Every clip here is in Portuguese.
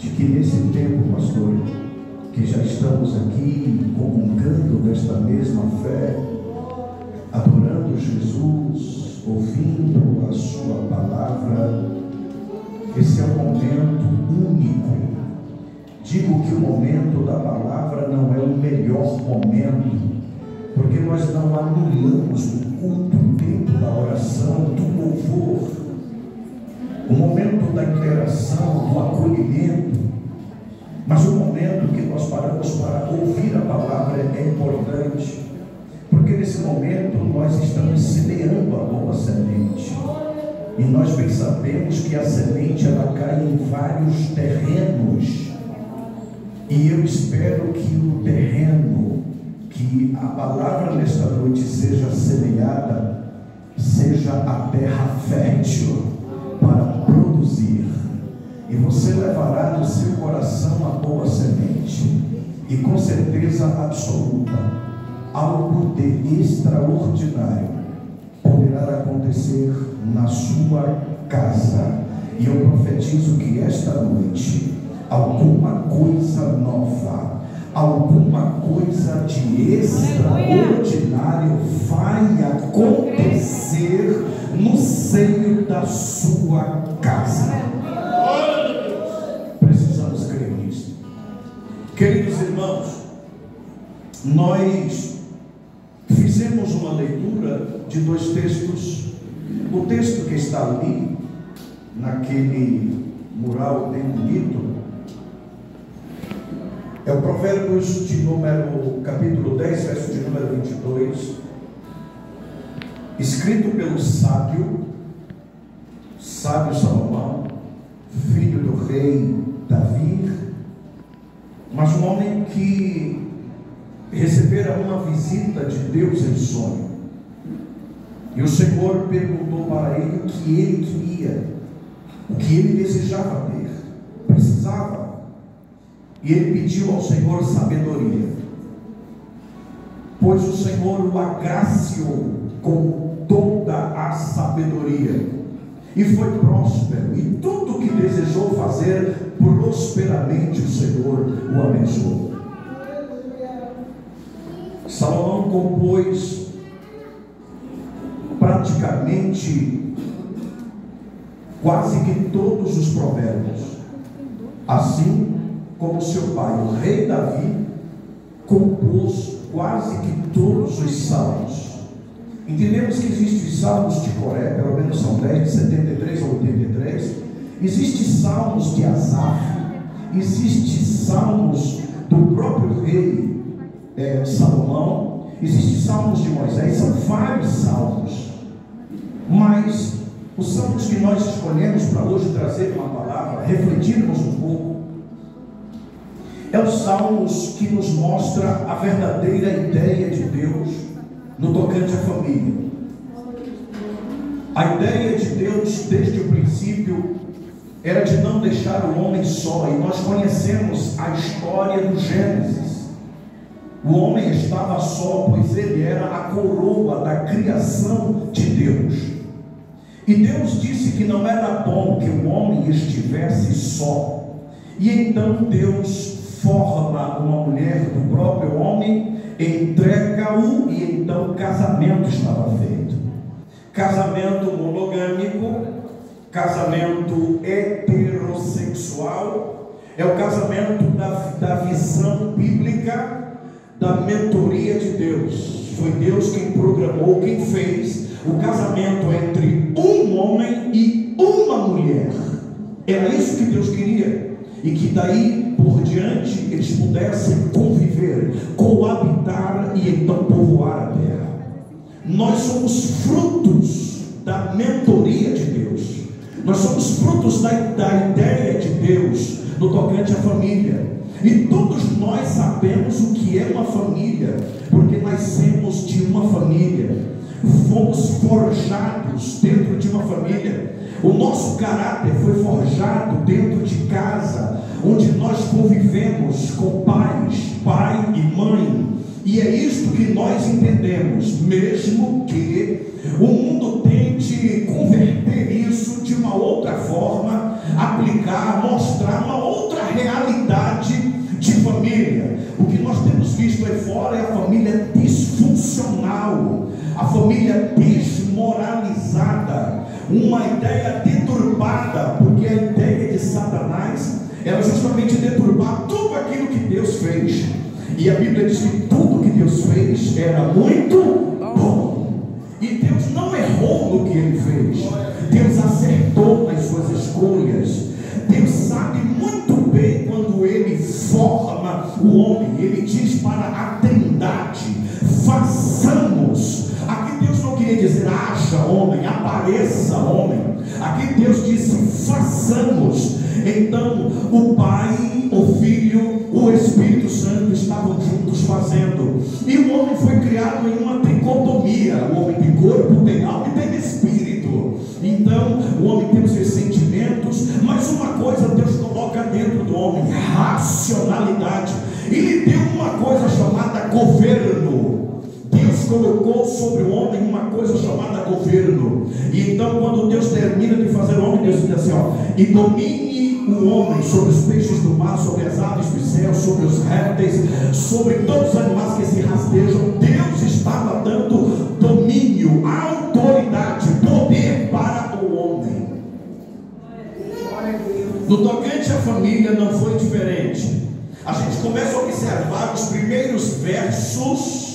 de que nesse tempo, pastor, que já estamos aqui comungando desta mesma fé, adorando Jesus, ouvindo a sua palavra, esse é um momento único. Digo que o momento da palavra não é o melhor momento, porque nós não anulamos o culto, o tempo da oração, do louvor, o momento da interação, do acolhimento, mas o momento que nós paramos para ouvir a palavra é importante, porque nesse momento nós estamos semeando a boa semente, e nós bem sabemos que a semente ela cai em vários terrenos, e eu espero que o terreno, que a palavra nesta noite seja semeada, seja a terra fértil para produzir, e você levará no seu coração a boa semente, e com certeza absoluta, algo de extraordinário poderá acontecer na sua casa, e eu profetizo que esta noite alguma coisa nova, alguma coisa de extraordinário vai acontecer no seio da sua casa. Precisamos crer nisso. Queridos irmãos, nós fizemos uma leitura de dois textos. O texto que está ali, naquele mural bem bonito, é o Provérbios de número, capítulo 10, verso de número 22, escrito pelo sábio Salomão, filho do rei Davi, mas um homem que recebera uma visita de Deus em sonho, e o Senhor perguntou para ele o que ele queria, o que ele desejava ter, precisava. E ele pediu ao Senhor sabedoria, pois o Senhor o agraciou com toda a sabedoria, e foi próspero, e tudo que desejou fazer, prosperamente o Senhor o abençoou. Salomão compôs praticamente quase que todos os provérbios, assim como seu pai, o rei Davi, compôs quase que todos os salmos. Entendemos que existem os salmos de Coré, pelo menos são 10, de 73 a 83. Existem salmos de Asaf, existem salmos do próprio rei Salomão, existem salmos de Moisés, são vários salmos. Mas os salmos que nós escolhemos para hoje trazer uma palavra, refletirmos um pouco, é os salmos que nos mostra a verdadeira ideia de Deus no tocante à família. A ideia de Deus desde o princípio era de não deixar o homem só, e nós conhecemos a história do Gênesis. O homem estava só, pois ele era a coroa da criação de Deus, e Deus disse que não era bom que o homem estivesse só, e então Deus forma uma mulher do próprio homem, entrega-o, e então o casamento estava feito. Casamento monogâmico, casamento heterossexual, é o casamento da visão bíblica, da mentoria de Deus. Foi Deus quem programou, quem fez o casamento entre um homem e uma mulher. Era isso que Deus queria, e que daí por diante eles pudessem conviver, coabitar e então povoar a terra. Nós somos frutos da mentoria de Deus, nós somos frutos da ideia de Deus no tocante à família, e todos nós sabemos o que é uma família, porque nascemos de uma família, fomos forjados dentro de uma família. O nosso caráter foi forjado dentro de casa, onde nós convivemos com pais, pai e mãe, e é isto que nós entendemos, mesmo que o mundo tente converter isso de uma outra forma, aplicar, mostrar uma outra era justamente deturpar tudo aquilo que Deus fez. E a Bíblia diz que tudo que Deus fez era muito bom. E Deus não errou no que Ele fez. Deus acertou nas suas escolhas. Deus sabe muito bem quando Ele forma o homem. Ele diz para a trindade: façamos. Aqui Deus não queria dizer haja homem, apareça homem. Aqui Deus disse façamos. Então o Pai, o Filho, o Espírito Santo estavam juntos fazendo. E o homem foi criado em uma tricotomia. O homem tem corpo, tem alma e tem espírito. Então o homem tem os seus sentimentos, mas uma coisa Deus coloca dentro do homem: racionalidade. Ele deu uma coisa chamada governo. Deus colocou sobre o homem uma coisa chamada governo. E então quando Deus termina de fazer o homem, Deus diz assim, ó: e domine o homem sobre os peixes do mar, sobre as aves do céu, sobre os répteis, sobre todos os animais que se rastejam. Deus estava dando domínio, autoridade, poder para o homem. No tocante à família não foi diferente. A gente começa a observar os primeiros versos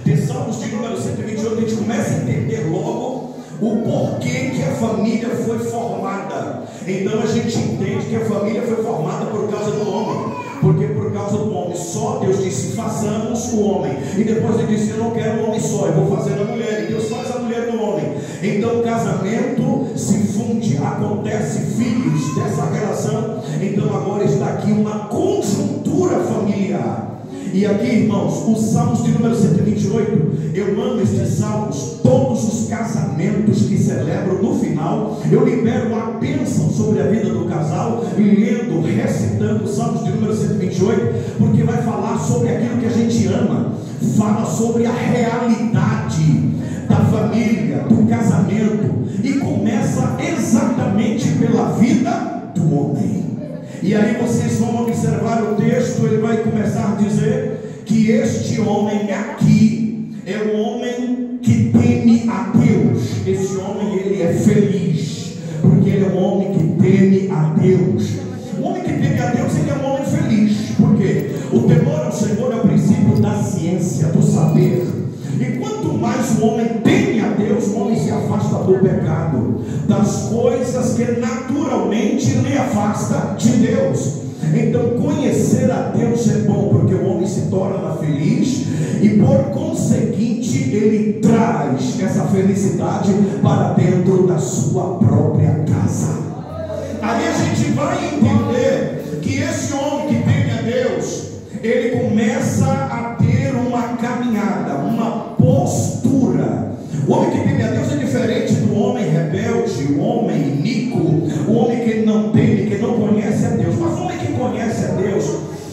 de Salmos de número 128, a gente começa a entender logo o porquê que a família foi formada. Então a gente entende que a família foi formada por causa do homem. Porque por causa do homem só, Deus disse: façamos o homem. E depois Ele disse: eu não quero um homem só, eu vou fazer a mulher. E Deus faz a mulher do homem. Então o casamento se funde, acontece filhos dessa relação. Então agora está aqui uma conjuntura familiar. E aqui, irmãos, os Salmos de número 128, eu amo estes salmos. Todos os casamentos que celebram, no final eu libero a bênção sobre a vida do casal, lendo, recitando os Salmos de número 128, porque vai falar sobre aquilo que a gente ama, fala sobre a realidade da família, do casamento, e começa exatamente pela vida do homem. E aí vocês vão observar o texto, ele vai começar a dizer que este homem aqui é o homem que teme a Deus. Esse homem, ele é feliz, porque ele é um homem que teme a Deus. O homem que teme a Deus, ele é um homem feliz, porque o temor ao Senhor é o princípio da ciência, do saber. E quanto mais o homem teme a Deus, o homem se afasta do pecado, das coisas que naturalmente lhe afasta de Deus. Então conhecer a Deus é bom, porque o homem se torna feliz e por conseguinte ele traz essa felicidade para dentro da sua própria casa. Aí a gente vai entender que esse homem que teme a Deus, ele começa a ter uma caminhada, uma postura. O homem que teme a Deus é diferente do homem rebelde, o homem iníquo, o homem que não teme, que não conhece a Deus. Mas o homem que conhece a Deus,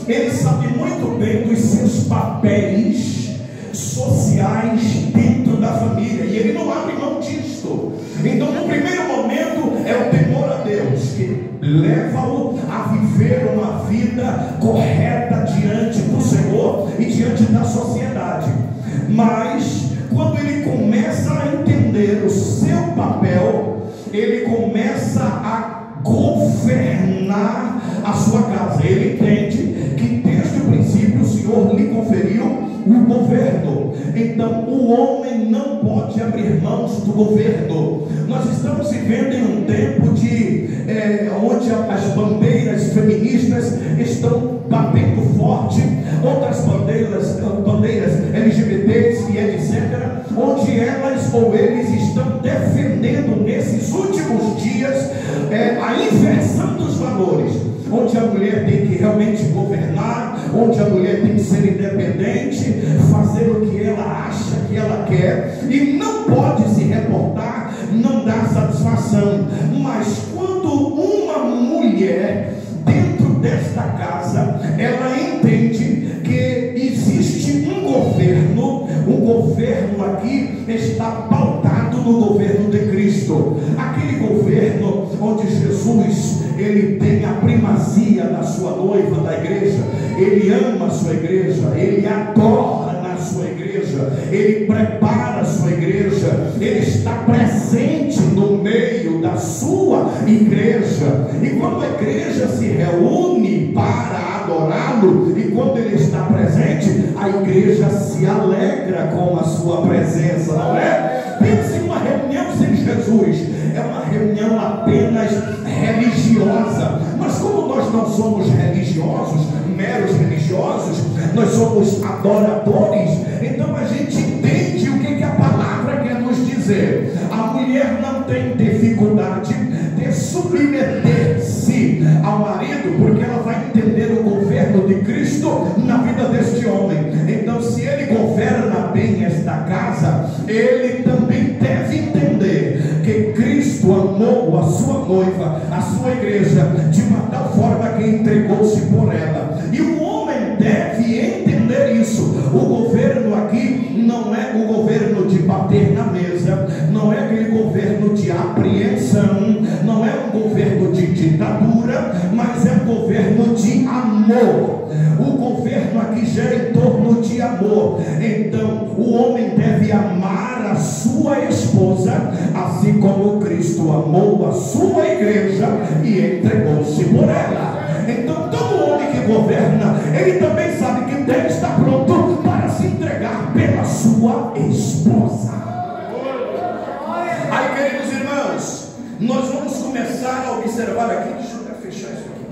ele sabe muito bem dos seus papéis sociais dentro da família, e ele não abre mão disto. Então no primeiro momento é o temor a Deus, que leva-o a viver uma vida correta diante do Senhor e diante da sociedade. Mas quando ele começa a entender o seu papel, ele começa a governar a sua casa. Ele entende que desde o princípio o Senhor lhe conferiu o governo. Então o homem não pode abrir mãos do governo. Nós estamos vivendo em um tempo onde as bandeiras feministas estão batendo forte, outras bandeiras LGBTs e etc., onde elas ou eles estão defendendo nesses últimos dias a inversão dos valores, onde a mulher tem que realmente governar, onde a mulher tem que ser independente, fazer o que ela acha que ela quer, e não pode se reportar, não dá satisfação. Mas quando uma mulher dentro desta casa, ela entende que existe um governo aqui está pautado no governo de Cristo, aquele governo onde Jesus, ele tem a primazia da sua noiva, da igreja. Ele ama a sua igreja, ele adora na sua igreja, ele prepara a sua igreja, ele está presente no meio da sua igreja. E quando a igreja se reúne para adorá-lo, e quando ele está presente, a igreja se alegra com a sua presença, não é? Pense em uma reunião sem Jesus, é uma reunião apenas religiosa. Mas como nós não somos religiosos, meros religiosos, nós somos adoradores, então a gente entende o que a palavra quer nos dizer. A mulher não tem dificuldade de submeter-se ao marido, porque ela vai entender o governo de Cristo na vida deste homem. Então, se ele governa bem esta casa, ele também deve entender que Cristo amou a sua noiva, a sua igreja, de uma tal forma que entregou-se por ela. E o homem deve entender isso. O governo aqui não é o governo de bater na mesa, não é aquele governo de apreensão, não é um governo de ditadura, mas é um governo de amor. O governo aqui gira em torno de amor. Então o homem deve amar a sua esposa, assim como Cristo amou a sua igreja e entregou-se por ela. Então todo homem que governa, ele também sabe que deve estar pronto para se entregar pela sua esposa. Aí, queridos irmãos, nós vamos começar a observar aqui, deixa eu fechar isso aqui.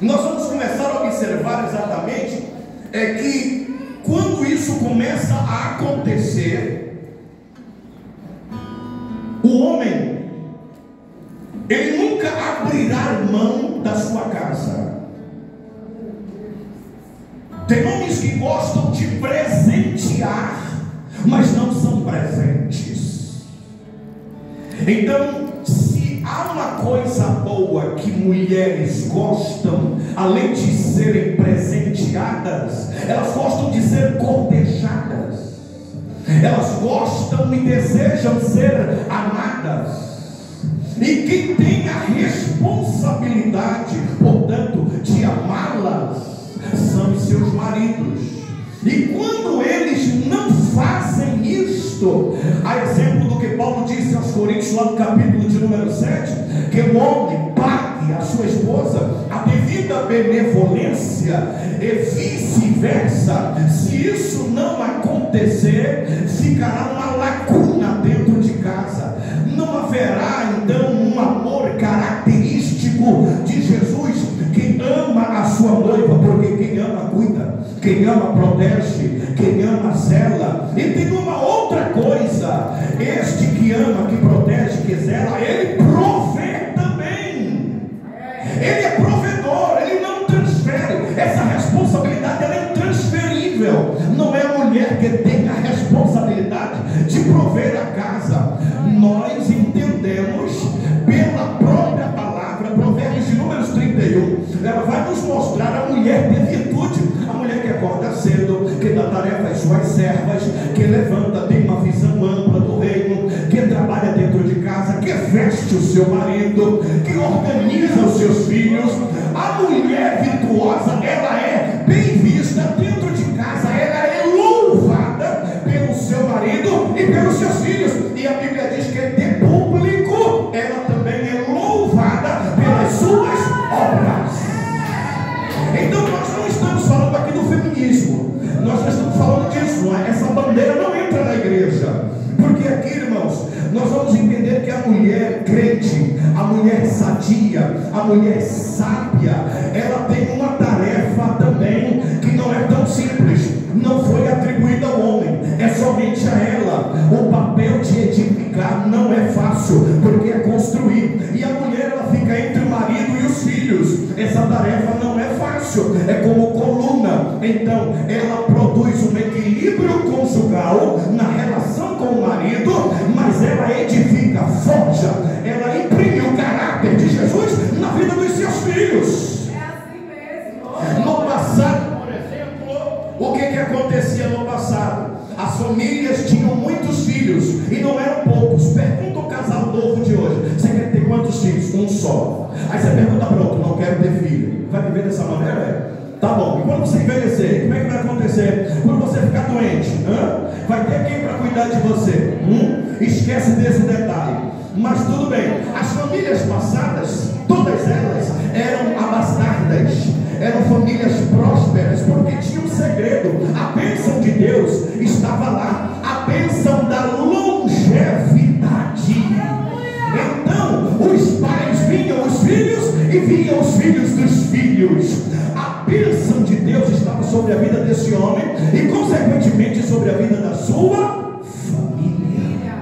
Nós vamos começar a observar exatamente que quando isso começa a acontecer, o homem, ele nunca abrirá mão da sua casa. Tem homens que gostam de presentear, mas não são presentes. Então, se há uma coisa boa que mulheres gostam, além de serem presenteadas, elas gostam de ser cortejadas. Elas gostam e desejam ser amadas. E quem tem a responsabilidade, portanto, de amá-las, são os seus maridos. E quando eles não fazem isto, a exemplo do que Paulo disse aos Coríntios, lá no capítulo de número 7, que o homem pague a sua esposa a devida benevolência e vice-versa. Se isso não acontecer, ficará uma lacuna dentro de casa. Não haverá então um amor característico de Jesus, que ama a sua noiva, porque quem ama cuida, quem ama protege, quem ama zela. E tem uma outra coisa: este que ama, que protege, que zela, ele provê também. Ele é provedor, ele não transfere. Essa responsabilidade ela é intransferível. Não é a mulher que tem a responsabilidade de prover a casa. Nós entendemos pela própria palavra, Provérbios de Números 31, ela vai nos mostrar a mulher de virtude, a mulher que acorda cedo, que dá tarefa às suas servas, que levanta, tem uma visão ampla do reino, que trabalha dentro de casa, que veste o seu marido, que organiza os seus filhos. A mulher virtuosa, ela é bem vista dentro de casa, ela é louvada pelo seu marido e pelos seus filhos, e a Bíblia diz que de público ela também é louvada pelas suas obras. Então nós não estamos falando aqui do feminismo, nós não estamos falando disso. Essa bandeira não entra na igreja, porque aqui, irmãos, nós vamos entender que a mulher crente, a mulher sadia, a mulher sábia, ela tem uma tarefa também que não é tão simples, não foi atribuída ao homem, é somente a ela. O papel de edificar não é fácil, porque é construir, e a mulher ela fica entre o marido e os filhos. Essa tarefa não é fácil, é como coluna. Então ela produz um equilíbrio conjugal na relação com o marido, mas ela edifica, forja, ela imprime o caráter de Jesus na vida dos seus filhos. É assim mesmo. No passado, por exemplo, o que acontecia no passado? As famílias tinham muitos filhos, e não eram poucos. Pergunta o casal novo de hoje: você quer ter quantos filhos? Um só. Aí você pergunta para outro: não quero ter filho. Vai viver dessa maneira? Tá bom. E quando você envelhecer, como é que vai acontecer? Quando você ficar doente, vai ter quem para cuidar de você? Esquece desse detalhe. Mas tudo bem. As famílias passadas, todas elas eram abastardas, eram famílias prósperas, porque tinha um segredo: a bênção de Deus estava lá, a bênção da longevidade. Então os pais viam os filhos e viam os filhos dos filhos. A bênção de Deus estava sobre a vida desse homem e consequentemente sobre a vida da sua família.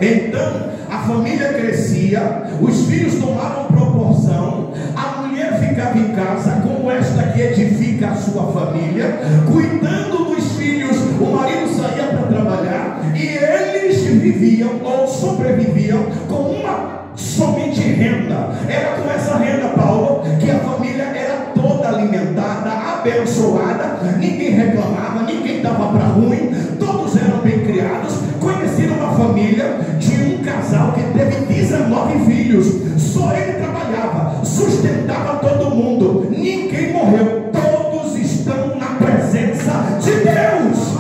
Então a família crescia, os filhos tomavam proporção, a mulher ficava em casa como esta que edifica a sua família, cuidando dos filhos. O marido saía para trabalhar e eles viviam ou sobreviviam com uma somente renda. Era com essa renda, Paulo, que a família era toda alimentada, abençoada, ninguém reclamava, ninguém dava para ruim, todos eram bem criados. Conheci uma família de um casal que teve 19 filhos, só ele trabalhava, sustentava todo mundo, ninguém morreu, todos estão na presença de Deus,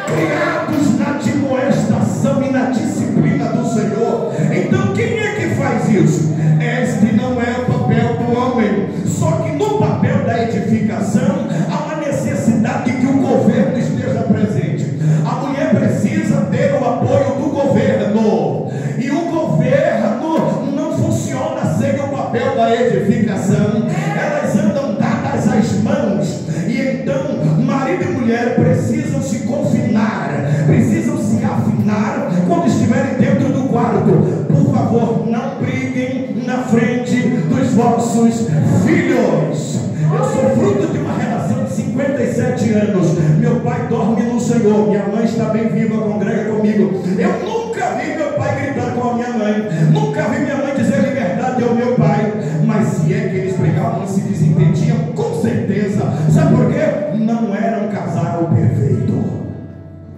criados na admoestação e na disciplina do Senhor. Então quem é que faz isso? Este não é o papel do homem. Só que no papel da edificação há uma necessidade de que o governo esteja presente. A mulher precisa ter o apoio do governo, e o governo não funciona sem o papel da edificação. Elas andam dadas às mãos, e então marido e mulher precisam se confinar, precisam se afinar quando estiverem dentro do quarto. Por favor, não briguem na frente dos vossos filhos. Eu sou fruto de uma relação de 57 anos. Meu pai dorme no Senhor, minha mãe está bem viva, congrega comigo. Eu nunca vi meu pai gritar com a minha mãe, nunca vi minha